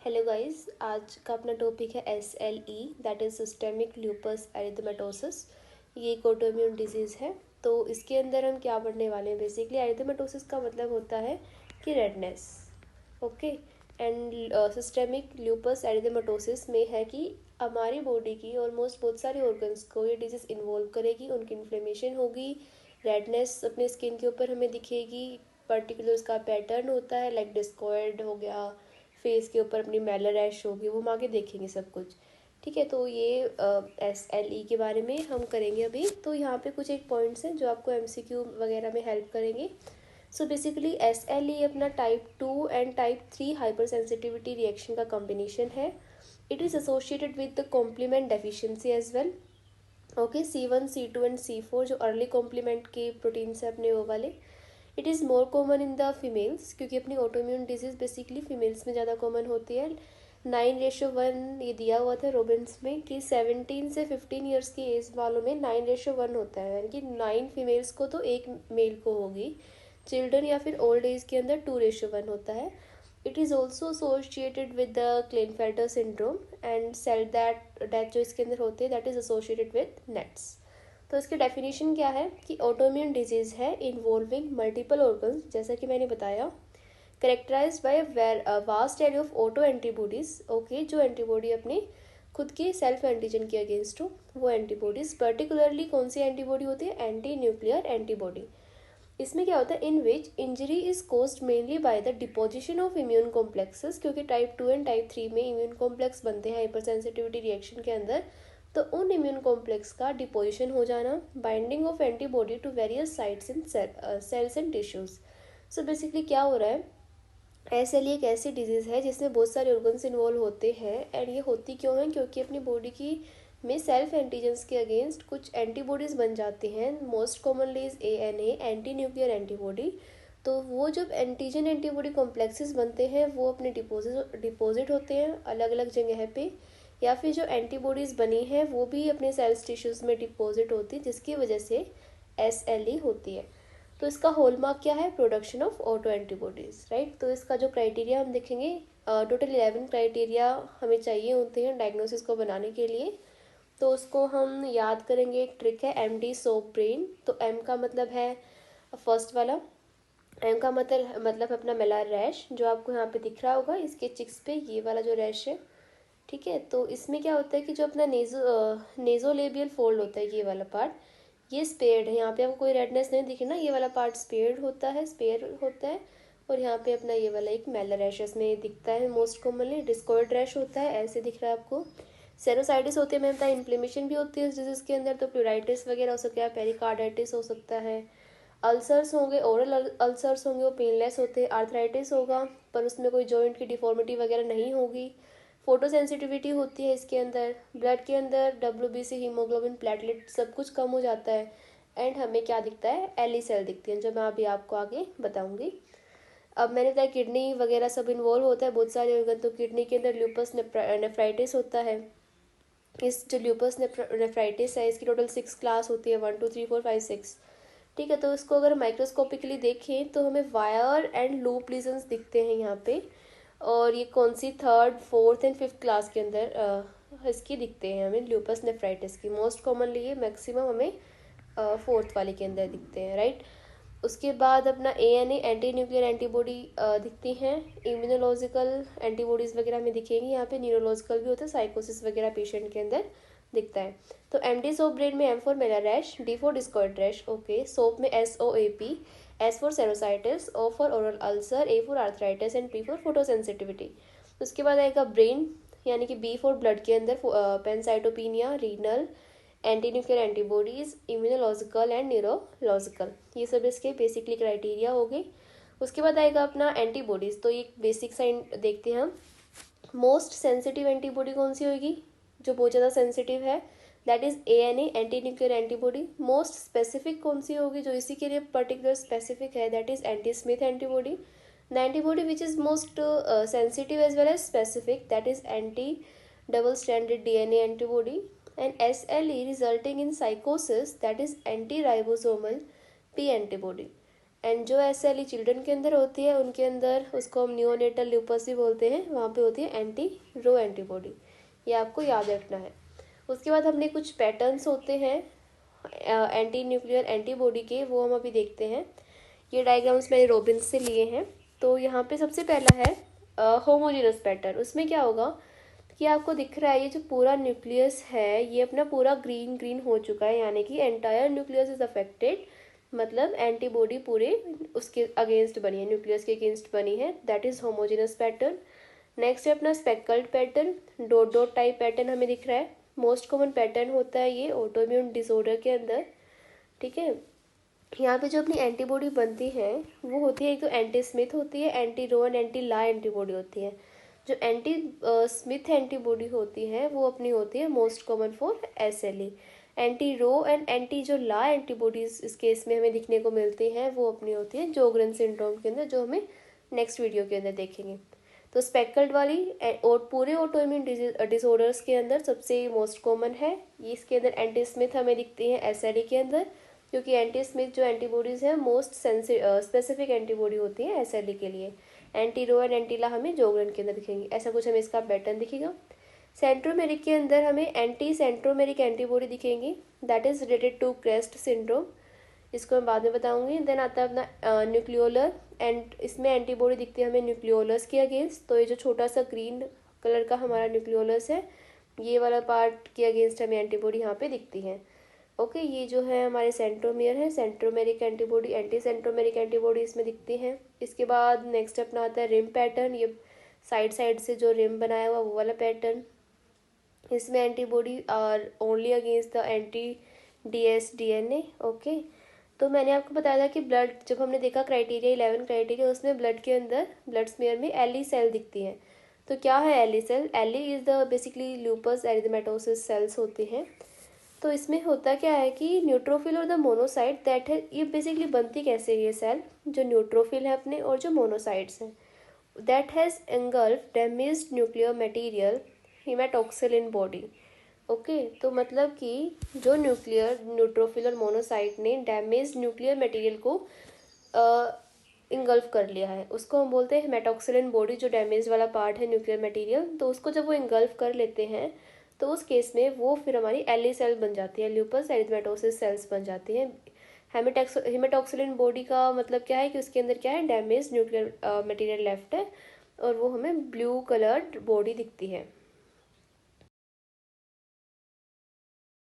Hello guys, आज का अपना टॉपिक है SLE, that is systemic lupus erythematosus. ये एक ऑटोइम्यून डिजीज़ है। तो इसके अंदर हम क्या पढ़ने वाले हैं? बेसिकली एरिथेमेटोसिस का मतलब होता है कि redness. Okay. And systemic lupus erythematosus में है कि हमारी बॉडी की ऑलमोस्ट बहुत सारे ऑर्गन्स को ये डिजीज़ इन्वॉल्व करेगी, उनकी इन्फ्लेमेशन होगी, रेडनेस अपने स्किन के ऊपर हमें दिखेगी। पर्टिकुलर उसका पैटर्न होता है, लाइक डिस्कॉइड हो गया, फेस के ऊपर अपनी मेलर रैश होगी, वो हम आगे देखेंगे सब कुछ। ठीक है, तो ये SLE के बारे में हम करेंगे अभी। तो यहाँ पे कुछ एक पॉइंट्स हैं जो आपको MCQ वगैरह में हेल्प करेंगे। सो बेसिकली SLE अपना type 2 and type 3 hypersensitivity reaction का कॉम्बिनेशन है। It is associated with the complement deficiency as well. Okay, C1 C2 and C4 जो अर्ली कॉम्प्लीमेंट के प्रोटीन्स है अपने वो वाले। It is more common in the females, क्योंकि अपनी ऑटोइम्यून डिजीज़ बेसिकली फीमेल्स में ज़्यादा कॉमन होती है। 9:1 ये दिया हुआ था रॉबिन्स में कि 17 से 15 ईयर्स की एज वालों में 9:1 होता है, यानी कि 9 फीमेल्स को तो एक मेल को होगी। चिल्ड्रन या फिर ओल्ड एज के अंदर 2:1 होता है। It is also associated with the Klinefelter syndrome and cell death जो इसके अंदर होते हैं that is associated with nets. तो इसकी डेफिनेशन क्या है कि ऑटोइम्यून डिजीज़ है इन्वॉल्विंग मल्टीपल ऑर्गन्स, जैसा कि मैंने बताया, characterized by vast area of auto antibodies. Okay, जो एंटीबॉडी अपने खुद के सेल्फ एंटीजन के अगेंस्ट हो, वो एंटीबॉडीज। पर्टिकुलरली कौन सी एंटीबॉडी होती है? Anti nuclear antibody. इसमें क्या होता है? In which injury is caused mainly by the deposition of immune complexes, क्योंकि टाइप 2 एंड टाइप 3 में इम्यून कॉम्प्लेक्स बनते हैं हाइपर सेंसिटिविटी रिएक्शन के अंदर। तो उन इम्यून कॉम्प्लेक्स का डिपोजिशन हो जाना, binding of antibody to various sites in cells and tissues. So basically क्या हो रहा है, SLE एक ऐसी डिजीज़ है जिसमें बहुत सारे ऑर्गन्स इन्वॉल्व होते हैं। एंड ये होती क्यों है? क्योंकि अपनी बॉडी की में सेल्फ एंटीजेंस के अगेंस्ट कुछ एंटीबॉडीज़ बन जाते हैं। Most commonly is ANA, anti nuclear antibody. तो वो जब एंटीजन एंटीबॉडी कॉम्प्लेक्सेस बनते हैं वो अपने डिपोजिट होते हैं अलग अलग जगह पे, या फिर जो एंटीबॉडीज़ बनी हैं वो भी अपने सेल्स टिश्यूज़ में डिपोजिट होती है, जिसकी वजह से SLE होती है। तो इसका हॉलमार्क क्या है? Production of auto antibodies, right. तो इसका जो क्राइटेरिया हम देखेंगे, टोटल 11 क्राइटेरिया हमें चाहिए होते हैं डायग्नोसिस को बनाने के लिए। तो उसको हम याद करेंगे। एक ट्रिक है MD सोप ब्रेन। तो M का मतलब है फर्स्ट वाला, M का मतलब अपना मेलार रैश, जो आपको यहाँ पे दिख रहा होगा इसके चिक्स पे, ये वाला जो रैश है। ठीक है, तो इसमें क्या होता है कि जो अपना नेजोलेबियल फोल्ड होता है, ये वाला पार्ट, ये स्पेयर्ड है। यहाँ पे आपको कोई रेडनेस नहीं दिखे ना, ये वाला पार्ट स्पेयर होता है। और यहाँ पे अपना ये वाला एक मेलर रैश में दिखता है। मोस्ट कॉमनली डिस्कॉइड रैश होता है, ऐसे दिख रहा है आपको। सेरोसाइटिस होती है, मैंने बताया इन्फ्लेमेशन भी होती है इस डिजीज के अंदर। तो प्लूराइटिस वगैरह हो सकता है, पेरिकार्डाइटिस हो सकता है। अल्सर्स होंगे, ओरल अल्सर्स होंगे, वो पेनलेस होते हैं। आर्थराइटिस होगा पर उसमें कोई जॉइंट की डिफॉर्मिटी वगैरह नहीं होगी। फोटो सेंसिटिविटी होती है इसके अंदर। ब्लड के अंदर WBC, हीमोग्लोबिन, प्लेटलेट सब कुछ कम हो जाता है। एंड हमें क्या दिखता है? एली सेल दिखती है, जो मैं अभी आपको आगे बताऊंगी। अब मैंने बताया किडनी वगैरह सब इन्वॉल्व होता है, बहुत सारे ऑर्गन। तो किडनी के अंदर ल्यूपस नेफ्राइटिस होता है। इस जो ल्यूपस नेफ्राइटिस है इसकी टोटल 6 क्लास होती है, 1 2 3 4 5 6। ठीक है, तो इसको अगर माइक्रोस्कोपिकली देखें तो हमें वायर एंड लूप लीजन्स दिखते हैं यहाँ पे। और ये कौन सी 3rd 4th and 5th class के अंदर इसकी दिखते हैं हमें, ल्यूपस नेफ्राइटिस की। मोस्ट कॉमनली ये मैक्सिमम हमें 4th वाले के अंदर दिखते हैं, राइट। उसके बाद अपना ANA, एंटी न्यूक्लियर एंटीबॉडी दिखती हैं। इम्यूनोलॉजिकल एंटीबॉडीज़ वगैरह में दिखेंगी। यहाँ पे न्यूरोलॉजिकल भी होता है, साइकोसिस वगैरह पेशेंट के अंदर दिखता है। तो MD सोप ब्रेन में M for malar rash, D for discoid rash. Okay, soap में SOAP, S for serositis, O for oral ulcer, A for arthritis and P for photosensitivity. उसके बाद आएगा ब्रेन, यानी कि B फॉर ब्लड के अंदर pancytopenia, renal, anti nuclear antibodies, immunological and neurological. ये सब इसके बेसिकली क्राइटेरिया हो गए। उसके बाद आएगा अपना एंटीबॉडीज। तो ये बेसिक साइन देखते हैं हम। मोस्ट सेंसिटिव एंटीबॉडी कौन सी होगी? जो बहुत ज़्यादा सेंसिटिव है, that is ANA, anti nuclear antibody. Most specific कौन सी होगी, जो इसी के लिए पर्टिकुलर स्पेसिफिक है, that is anti Smith antibody. The antibody which is most sensitive as well as specific, that is anti double stranded DNA antibody. And SLE resulting in psychosis, that is anti-ribosomal P antibody. And जो SLE children के अंदर होती है उनके अंदर उसको हम neonatal lupus भी बोलते हैं, वहाँ पे होती है एंटी रो एंटीबॉडी, ये आपको याद रखना है। उसके बाद हमने कुछ पैटर्न्स होते हैं एंटी न्यूक्लियर एंटीबॉडी के, वो हम अभी देखते हैं। ये डायग्राम्स मैंने रॉबिन्स से लिए हैं। तो यहाँ पे सबसे पहला है होमोजेनस पैटर्न। उसमें क्या होगा कि आपको दिख रहा है ये जो पूरा न्यूक्लियस है ये अपना पूरा ग्रीन ग्रीन हो चुका है, यानी कि एंटायर न्यूक्लियस इज अफेक्टेड, मतलब एंटीबॉडी पूरे उसके अगेंस्ट बनी है, न्यूक्लियस के अगेंस्ट बनी है, that is homogeneous pattern. Next है अपना speckled pattern, dot dot type pattern हमें दिख रहा है। मोस्ट कॉमन पैटर्न होता है ये ऑटोइम्यून डिसऑर्डर के अंदर, ठीक है। यहाँ पे जो अपनी एंटीबॉडी बनती है वो होती है, एक तो एंटी स्मिथ होती है, anti Ro and anti La antibody होती है। जो एंटी स्मिथ एंटीबॉडी होती है वो अपनी होती है most common for SLE। Anti Ro and anti जो ला एंटीबॉडीज इस केस में हमें दिखने को मिलती हैं वो अपनी होती है जोगरेन सिंड्रोम के अंदर, जो हमें नेक्स्ट वीडियो के अंदर देखेंगे। तो स्पेकल्ड वाली और पूरे ऑटोइम्यून डिसऑर्डर्स के अंदर सबसे मोस्ट कॉमन है ये, इसके अंदर एंटी स्मिथ हमें दिखती है SLE के अंदर, क्योंकि एंटी स्मिथ जो एंटीबॉडीज़ हैं मोस्ट स्पेसिफिक एंटीबॉडी होती है SLE के लिए। एंटी रो एंड एंटी ला हमें जोगरेन के अंदर दिखेंगे, ऐसा कुछ हमें इसका पैटर्न दिखेगा। सेंट्रोमेरिक के अंदर हमें एंटी सेंट्रोमेरिक एंटीबॉडी दिखेंगी, that is related to CREST syndrome, इसको मैं बाद में बताऊंगी। देन आता है अपना न्यूक्लियोलर, एंड इसमें एंटीबॉडी दिखती है हमें न्यूक्लियोलस के अगेंस्ट। तो ये जो छोटा सा ग्रीन कलर का हमारा न्यूक्लियोलस है, ये वाला पार्ट के अगेंस्ट हमें एंटीबॉडी यहाँ पे दिखती है। ओके, ये जो है हमारे सेंट्रोमियर है, centromeric antibody, anti centromeric antibody इसमें दिखती हैं। इसके बाद नेक्स्ट अपना आता है रिम पैटर्न, ये साइड साइड से जो रिम बनाया हुआ वो वाला पैटर्न, इसमें antibody are only against the anti DS-DNA। Okay, तो मैंने आपको बताया था कि ब्लड, जब हमने देखा क्राइटेरिया 11 क्राइटेरिया, उसमें ब्लड के अंदर ब्लड स्मेयर में LE सेल दिखती हैं। तो क्या है LE cell? LE is the basically lupus erythematosus cells होती हैं। तो इसमें होता क्या है कि न्यूट्रोफिल और द मोनोसाइट दैट है, ये बेसिकली बनती कैसे है ये सेल, जो न्यूट्रोफिल है अपने और जो मोनोसाइट्स हैं, that has engulf damaged nuclear material haematoxylin body. Okay, तो मतलब कि जो न्यूट्रोफिल और मोनोसाइट ने डैमेज न्यूक्लियर मटेरियल को इंगल्फ कर लिया है, उसको हम बोलते हैं हेमेटॉक्सिल इन बॉडी, जो डैमेज वाला पार्ट है न्यूक्लियर मटेरियल। तो उसको जब वो इंगल्फ कर लेते हैं तो उस केस में वो फिर हमारी LE सेल बन जाती है, ल्यूपस एरिथेमेटोसिस सेल्स बन जाती हैं। हेमेटॉक्सिलिन बॉडी का मतलब क्या है कि उसके अंदर क्या है, डैमेज न्यूक्लियर मटेरियल लेफ्ट है और वो हमें ब्लू कलर्ड बॉडी दिखती है।